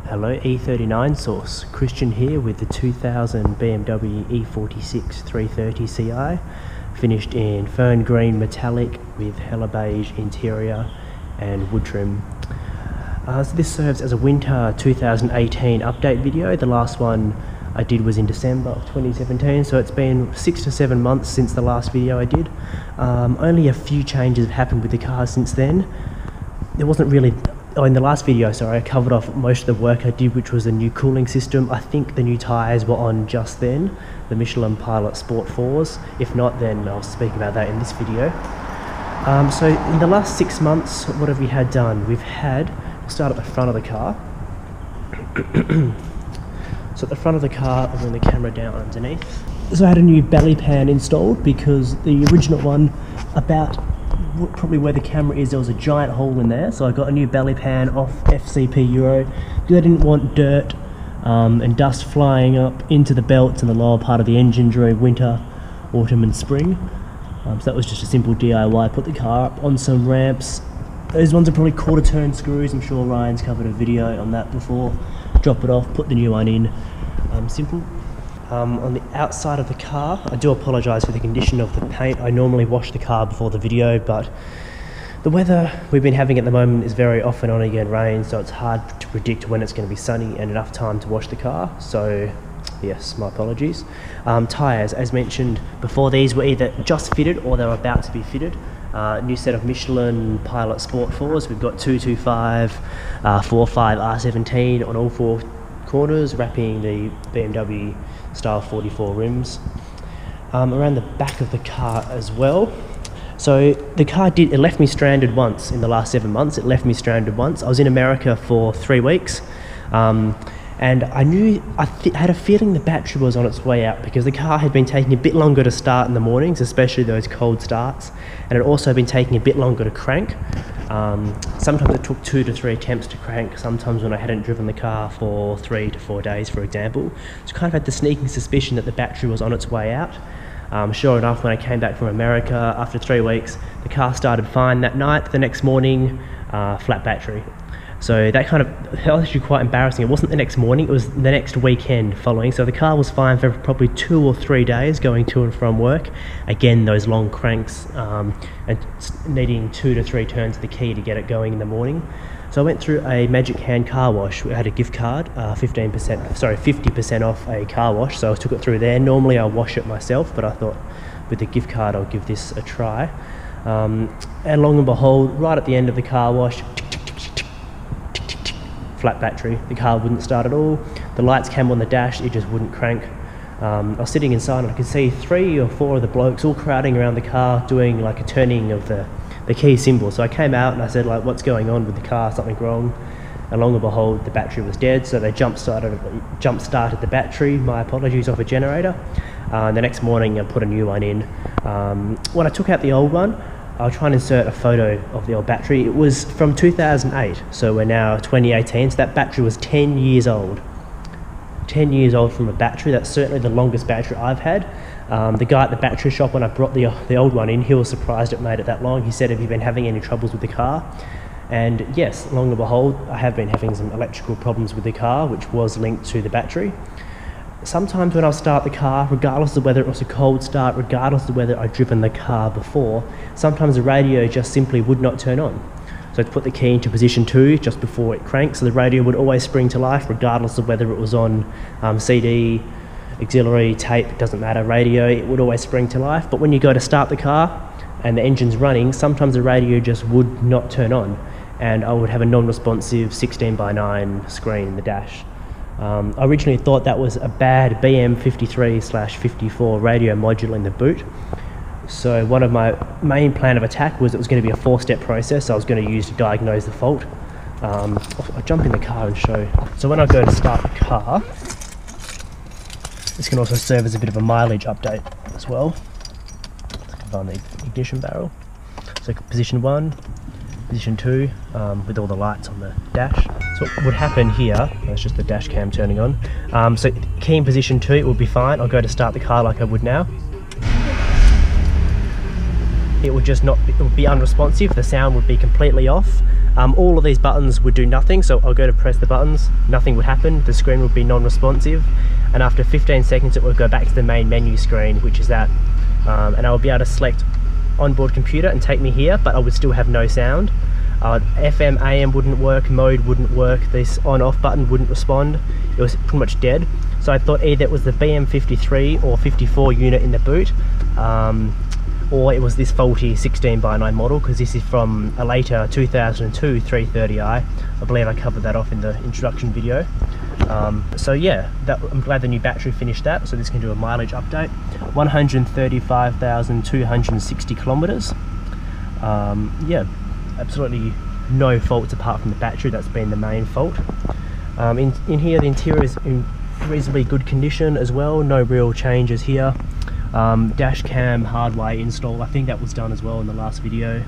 Hello E39 source, Christian here with the 2000 BMW E46 330ci, finished in fern green metallic with hella beige interior and wood trim. So this serves as a winter 2018 update video. The last one I did was in December of 2017, so it's been 6 to 7 months since the last video I did. Only a few changes have happened with the car since then. There wasn't really... in the last video, sorry, I covered off most of the work I did, which was a new cooling system. I think the new tyres were on just then, the Michelin Pilot Sport 4s. If not, then I'll speak about that in this video. So in the last 6 months, what have we had done? We'll start at the front of the car. So at the front of the car, I'll bring the camera down underneath. So I had a new belly pan installed because the original one, about probably where the camera is, there was a giant hole in there, so I got a new belly pan off FCP Euro because I didn't want dirt and dust flying up into the belts and the lower part of the engine during winter, autumn and spring. So that was just a simple DIY. Put the car up on some ramps. Those ones are probably quarter turn screws. I'm sure Ryan's covered a video on that before. Drop it off, put the new one in. Simple. On the outside of the car, I do apologise for the condition of the paint. I normally wash the car before the video, but the weather we've been having at the moment is very off and on again rain, so it's hard to predict when it's going to be sunny and enough time to wash the car. So yes, my apologies. Tyres, as mentioned before, these were either just fitted or they were about to be fitted. New set of Michelin Pilot Sport 4s. We've got 225, 45 R17 on all four corners, wrapping the BMW style 44 rims. Around the back of the car as well. So the car it left me stranded once in the last 7 months. It left me stranded once. I was in America for 3 weeks. And I had a feeling the battery was on its way out because the car had been taking a bit longer to start in the mornings, especially those cold starts, and it had also been taking a bit longer to crank. Sometimes it took 2 to 3 attempts to crank, sometimes when I hadn't driven the car for 3 to 4 days, for example. So I kind of had the sneaking suspicion that the battery was on its way out. Sure enough, when I came back from America after 3 weeks, the car started fine that night. The next morning, flat battery. So that was actually quite embarrassing. It wasn't the next morning, it was the next weekend following. So the car was fine for probably 2 or 3 days going to and from work. Again, those long cranks and needing 2 to 3 turns of the key to get it going in the morning. So I went through a Magic Hand car wash. We had a gift card, 50% off a car wash. So I took it through there. Normally I wash it myself, but I thought with the gift card I'll give this a try. And long and behold, right at the end of the car wash, flat battery. The car wouldn't start at all. The lights came on the dash, it just wouldn't crank. I was sitting inside and I could see 3 or 4 of the blokes all crowding around the car doing like a turning of the key symbol. So I came out and I said, like, what's going on with the car, something wrong? And long and behold, the battery was dead, so they jump started the battery, my apologies, off a generator. The next morning I put a new one in. When I took out the old one, I'll try and insert a photo of the old battery. It was from 2008, so we're now 2018, so that battery was 10 years old. 10 years old from a battery. That's certainly the longest battery I've had. The guy at the battery shop, when I brought the old one in, he was surprised it made it that long. He said, have you been having any troubles with the car? And yes, long and behold, I have been having some electrical problems with the car, which was linked to the battery. Sometimes when I'll start the car, regardless of whether it was a cold start, regardless of whether I'd driven the car before, sometimes the radio just simply would not turn on. So I'd put the key into position 2 just before it cranked, so the radio would always spring to life, regardless of whether it was on CD, auxiliary, tape, it doesn't matter, radio, it would always spring to life. But when you go to start the car and the engine's running, sometimes the radio just would not turn on, and I would have a non-responsive 16:9 screen in the dash. I originally thought that was a bad BM53/54 radio module in the boot. So one of my main plan of attack was it was going to be a 4-step process I was going to use to diagnose the fault. I'll jump in the car and show. So when I go to start the car, this can also serve as a bit of a mileage update as well. Let's find the ignition barrel. So position 1, position 2, with all the lights on the dash. So what would happen here, that's just the dash cam turning on. So key in position 2, it will be fine. I'll go to start the car like I would now. It would just not, it would be unresponsive, the sound would be completely off. All of these buttons would do nothing, so I'll go to press the buttons, nothing would happen, the screen would be non-responsive, and after 15 seconds it would go back to the main menu screen, which is that, and I would be able to select onboard computer and take me here, but I would still have no sound. FM, AM wouldn't work, mode wouldn't work, this on-off button wouldn't respond, it was pretty much dead. So I thought either it was the BMW 53 or 54 unit in the boot, or it was this faulty 16:9 model, because this is from a later 2002 330i. I believe I covered that off in the introduction video. So yeah, I'm glad the new battery finished that, so this can do a mileage update. 135,260 kilometers. Yeah, absolutely no faults apart from the battery. That's been the main fault. In here the interior is in reasonably good condition as well, no real changes here. Dash cam hardwire install, I think that was done as well in the last video.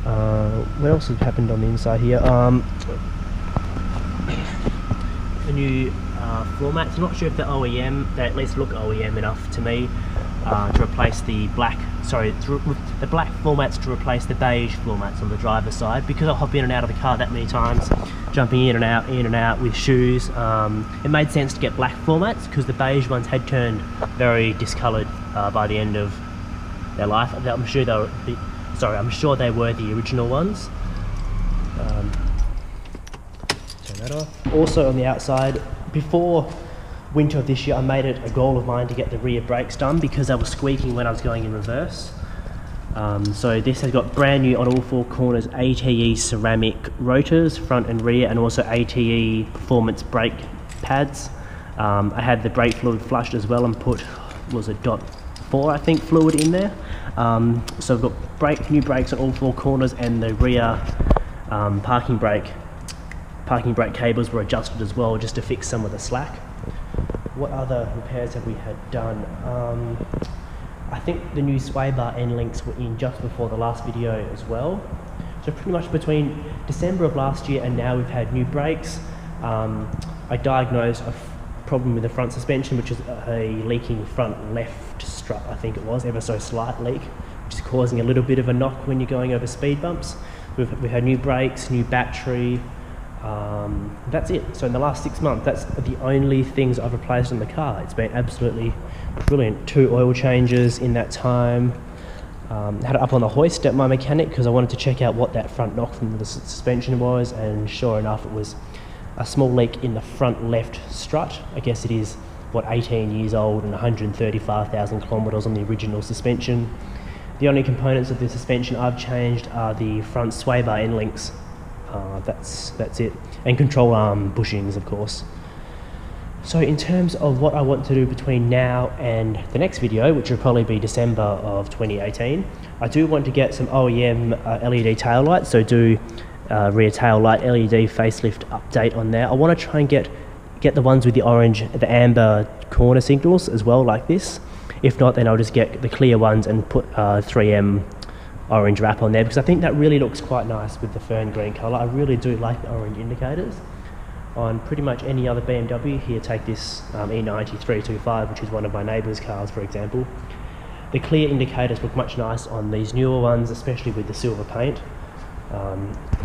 What else has happened on the inside here? The new floor mats. I'm not sure if they're OEM, they at least look OEM enough to me to replace the black, the black floor mats to replace the beige floor mats on the driver's side, because I hop in and out of the car that many times, jumping in and out with shoes. It made sense to get black floor mats because the beige ones had turned very discoloured by the end of their life. I'm sure they were the original ones. Turn that off. Also on the outside, before winter of this year, I made it a goal of mine to get the rear brakes done because they were squeaking when I was going in reverse. So this has got brand new on all four corners ATE ceramic rotors, front and rear, and also ATE performance brake pads. I had the brake fluid flushed as well and put, was it .4 I think fluid in there. So I've got new brakes on all four corners, and the rear parking brake cables were adjusted as well just to fix some of the slack. What other repairs have we had done? I think the new sway bar end links were in just before the last video as well. So pretty much between December of last year and now we've had new brakes. I diagnosed a problem with the front suspension, which is a leaking front left strut, I think it was, ever so slight leak, which is causing a little bit of a knock when you're going over speed bumps. We've had new brakes, new battery. That's it. So in the last 6 months, that's the only things I've replaced on the car. It's been absolutely brilliant. 2 oil changes in that time. Had it up on the hoist at my mechanic because I wanted to check out what that front knock from the suspension was, and sure enough it was a small leak in the front left strut. I guess it is, what, 18 years old and 135,000 kilometers on the original suspension. The only components of the suspension I've changed are the front sway bar end links. That's it, and control arm bushings, of course. So in terms of what I want to do between now and the next video, which will probably be December of 2018, I do want to get some OEM LED tail lights, so do rear tail light LED facelift update on there. I want to try and get the ones with the amber corner signals as well, like this. If not, then I'll just get the clear ones and put 3M orange wrap on there, because I think that really looks quite nice with the fern green colour. I really do like the orange indicators. On pretty much any other BMW, here take this E90 325, which is one of my neighbour's cars for example. The clear indicators look much nice on these newer ones, especially with the silver paint.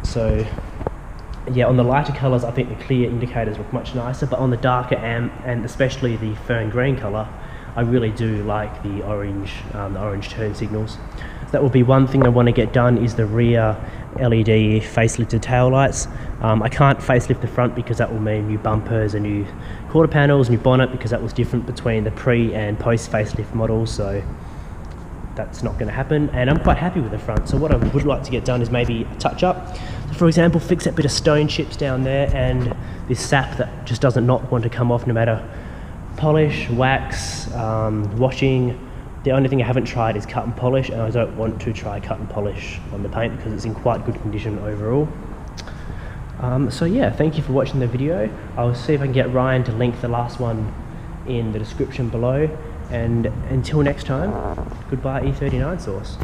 So yeah, on the lighter colours I think the clear indicators look much nicer, but on the darker and especially the fern green colour, I really do like the orange turn signals. So that will be one thing I want to get done, is the rear LED facelifted tail lights. I can't facelift the front because that will mean new bumpers and new quarter panels, new bonnet, because that was different between the pre and post facelift models, so that's not going to happen. And I'm quite happy with the front, so what I would like to get done is maybe a touch up. For example, fix that bit of stone chips down there and this sap that just doesn't not want to come off no matter polish, wax, washing. The only thing I haven't tried is cut and polish, and I don't want to try cut and polish on the paint because it's in quite good condition overall. So yeah, thank you for watching the video. I'll see if I can get Ryan to link the last one in the description below, and until next time, goodbye E39 sauce.